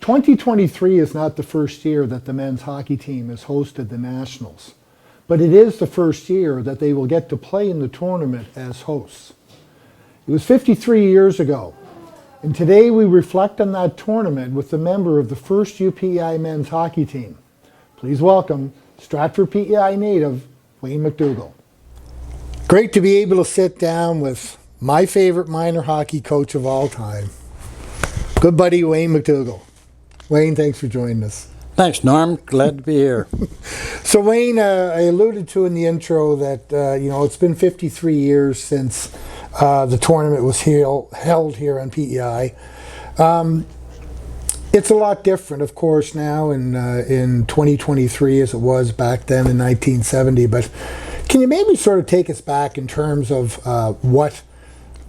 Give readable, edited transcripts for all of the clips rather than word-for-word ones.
2023 is not the first year that the men's hockey team has hosted the Nationals, but it is the first year that they will get to play in the tournament as hosts. It was 53 years ago, and today we reflect on that tournament with the member of the first UPEI men's hockey team. Please welcome Stratford PEI native, Wayne MacDougall. Great to be able to sit down with my favorite minor hockey coach of all time, good buddy Wayne MacDougall. Wayne, thanks for joining us. Thanks, Norm. Glad to be here. So, Wayne, I alluded to in the intro that it's been 53 years since the tournament was held here on PEI. It's a lot different, of course, now in 2023 as it was back then in 1970. But can you maybe sort of take us back in terms of what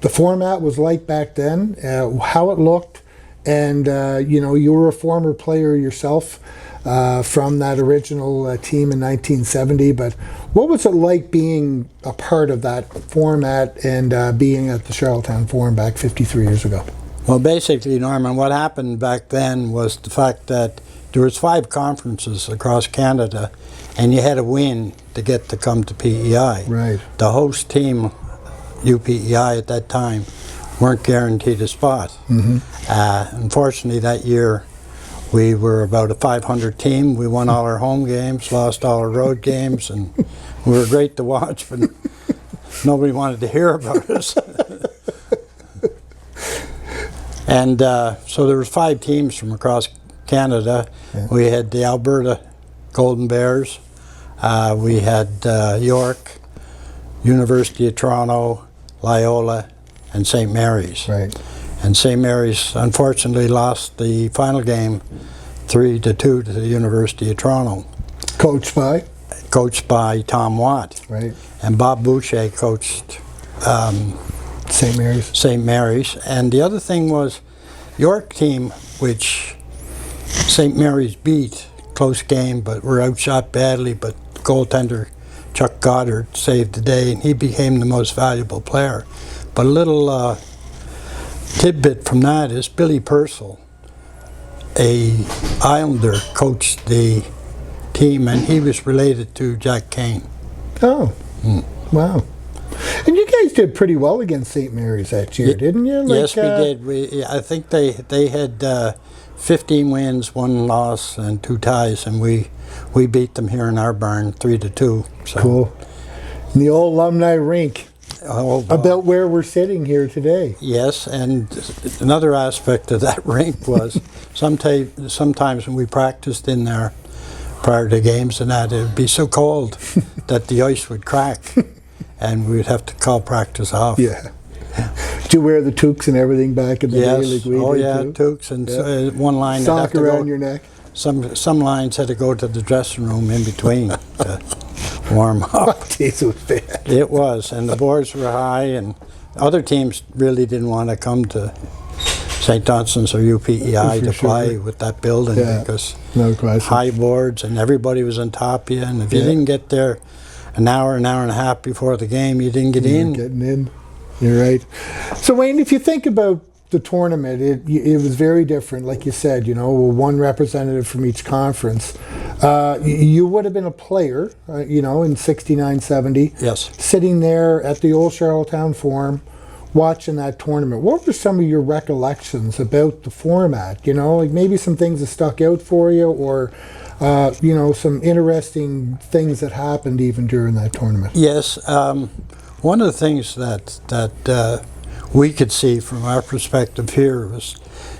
the format was like back then, how it looked? And, you were a former player yourself from that original team in 1970. But what was it like being a part of that format and being at the Charlottetown Forum back 53 years ago? Well, basically, Norman, what happened back then was the fact that there was 5 conferences across Canada, and you had to win to get to come to PEI. Right. The host team, UPEI at that time, weren't guaranteed a spot. Mm-hmm. Unfortunately, that year we were about a 500 team. We won all our home games, lost all our road games, and we were great to watch, but nobody wanted to hear about us. And so there was 5 teams from across Canada. Yeah. We had the Alberta Golden Bears, we had York, University of Toronto, Loyola, and St. Mary's. Right. And St. Mary's unfortunately lost the final game 3-2 to the University of Toronto. Coached by Tom Watt. Right. And Bob Boucher coached St. Mary's. St. Mary's. And the other thing was York team, which St. Mary's beat, close game, but were outshot badly, but goaltender Chuck Goddard saved the day, and he became the most valuable player. But a little tidbit from that is Billy Purcell, a Islander, coached the team, and he was related to Jack Kane. Oh, Wow. And you guys did pretty well against St. Mary's that year, didn't you? Yes, we did. I think they had 15 wins, 1 loss, and 2 ties, and we beat them here in our barn 3-2. So. Cool. In the old alumni rink. About where we're sitting here today. Yes, and another aspect of that rink was sometimes when we practiced in there prior to games and that, it would be so cold that the ice would crack and we'd have to call practice off. Yeah. Did you wear the toques and everything back in the day like we did too? Toques and one line sock around your neck. Some lines had to go to the dressing room in between to warm up. Oh, geez, it was bad. It was, and the boards were high, and other teams really didn't want to come to St. Dunstan's or UPEI to play with that building because high boards and everybody was on top of you, and if you didn't get there an hour and a half before the game, you didn't get in. Getting in. You're right. So, Wayne, if you think about the tournament, it was very different, like you said, one representative from each conference. You would have been a player, in 69, 70. Yes. Sitting there at the old Charlottetown Forum, watching that tournament. What were some of your recollections about the format? Like maybe some things that stuck out for you, or some interesting things that happened even during that tournament. Yes. One of the things that we could see from our perspective here was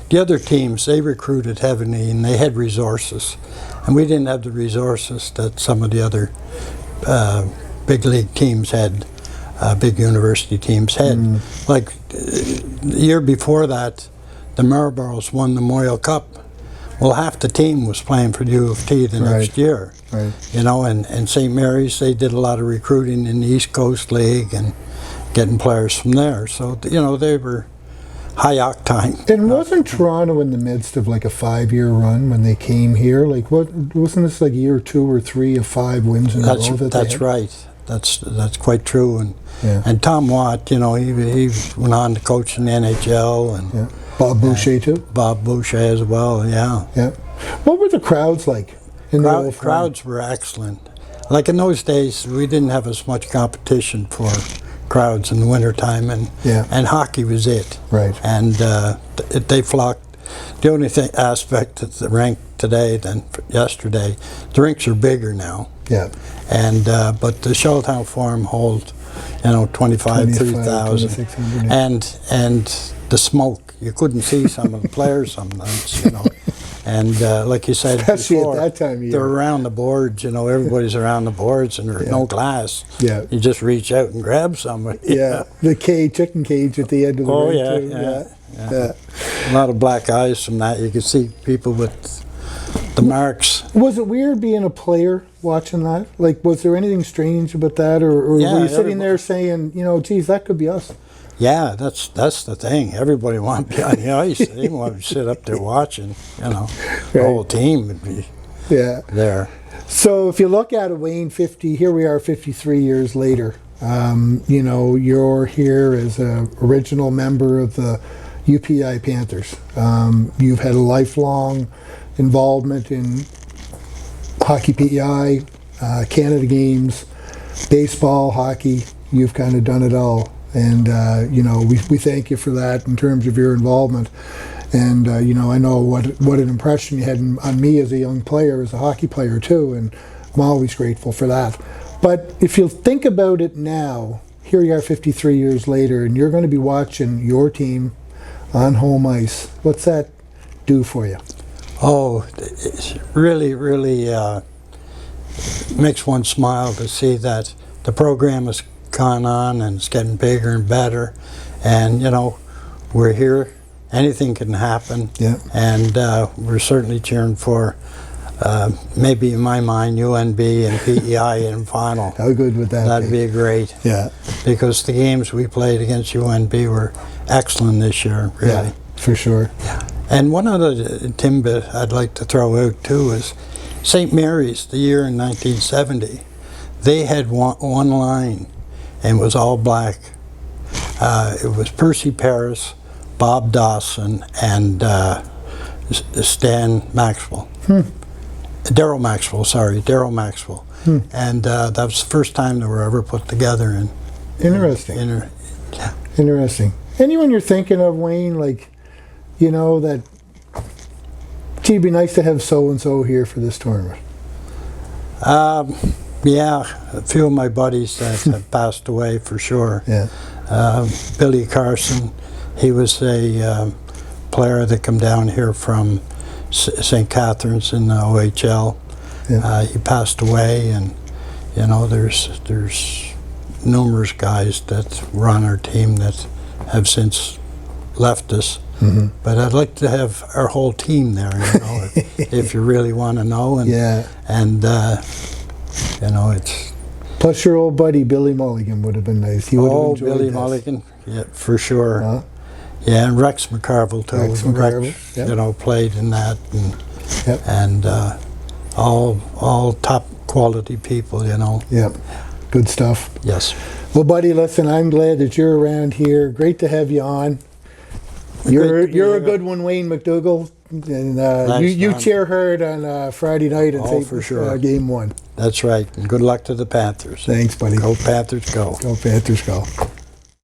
the other teams, they recruited heavily and they had resources. And we didn't have the resources that some of the other big league teams had, big university teams had. Like the year before that, the Marlboroughs won the Memorial Cup. Well, half the team was playing for the U of T the next year. Right. And St. Mary's, they did a lot of recruiting in the East Coast League and getting players from there. So, they were high octane. And wasn't Toronto in the midst of like a 5-year run when they came here? Like, wasn't this like year 2 or 3 of 5 wins in a row? That's right. That's quite true. And Tom Watt, he went on to coach in the NHL, and Bob Boucher too. Bob Boucher as well, yeah. Yeah. What were the crowds like in the old farm? Crowds were excellent. Like in those days, we didn't have as much competition for crowds in the wintertime, and hockey was it. Right. And they flocked. The only aspect of the rink today than yesterday, the rinks are bigger now. Yeah. And but the Charlottetown Farm holds, 30,000, 2,600. and the smoke. You couldn't see some of the players sometimes, And like you said Especially before, at that time of year. they're around the boards. Everybody's around the boards, and there's no glass. Yeah. You just reach out and grab somebody. Yeah. The chicken cage at the end of the ring too. Yeah. A lot of black eyes from that. You could see people with the marks. Was it weird being a player watching that? Like, was there anything strange about that, or were you sitting there saying, geez, that could be us? Yeah, that's the thing. Everybody wanted to be on the ice. They didn't want to sit up there watching. The whole team would be there. So if you look at it, Wayne, here we are 53 years later. You're here as an original member of the UPEI Panthers. You've had a lifelong involvement in hockey PEI, Canada games, baseball, hockey. You've kind of done it all. And, we thank you for that in terms of your involvement. And, I know what an impression you had on me as a young player, as a hockey player too, and I'm always grateful for that. But if you think about it now, here you are 53 years later, and you're going to be watching your team on home ice. What's that do for you? Oh, it really, really makes one smile to see that the program has gone on and it's getting bigger and better. And, we're here. Anything can happen. Yeah. And we're certainly cheering for, maybe in my mind, UNB and PEI in final. How good would that That'd be great. Yeah. Because the games we played against UNB were excellent this year, really. Yeah, for sure. Yeah. And one other tidbit I'd like to throw out too is St. Mary's, the year in 1970, they had one line, and it was all black. It was Percy Paris, Bob Dawson, and Stan Maxwell. Daryl Maxwell. And that was the first time they were ever put together. Interesting. Interesting. Anyone you're thinking of, Wayne, like, that, gee, it'd be nice to have so-and-so here for this tournament? Yeah, a few of my buddies that have passed away for sure. Yeah. Billy Carson, he was a player that come down here from St. Catharines in the OHL. Yeah. He passed away, and there's numerous guys that were on our team that have since left us. Mm-hmm. But I'd like to have our whole team there, if you really want to know. And, it's... Plus your old buddy Billy Mulligan would have been nice. He would have enjoyed Billy this. Mulligan, yeah, for sure. Yeah, and Rex McCarville too. Rex, played in that, and all top quality people, Yep, good stuff. Yes. Well, buddy, listen, I'm glad that you're around here. Great to have you on. You're a good one, Wayne MacDougall, and you cheer hard on Friday night and for sure. Game 1. That's right, and good luck to the Panthers. Thanks, buddy. Go Panthers, go. Go Panthers, go.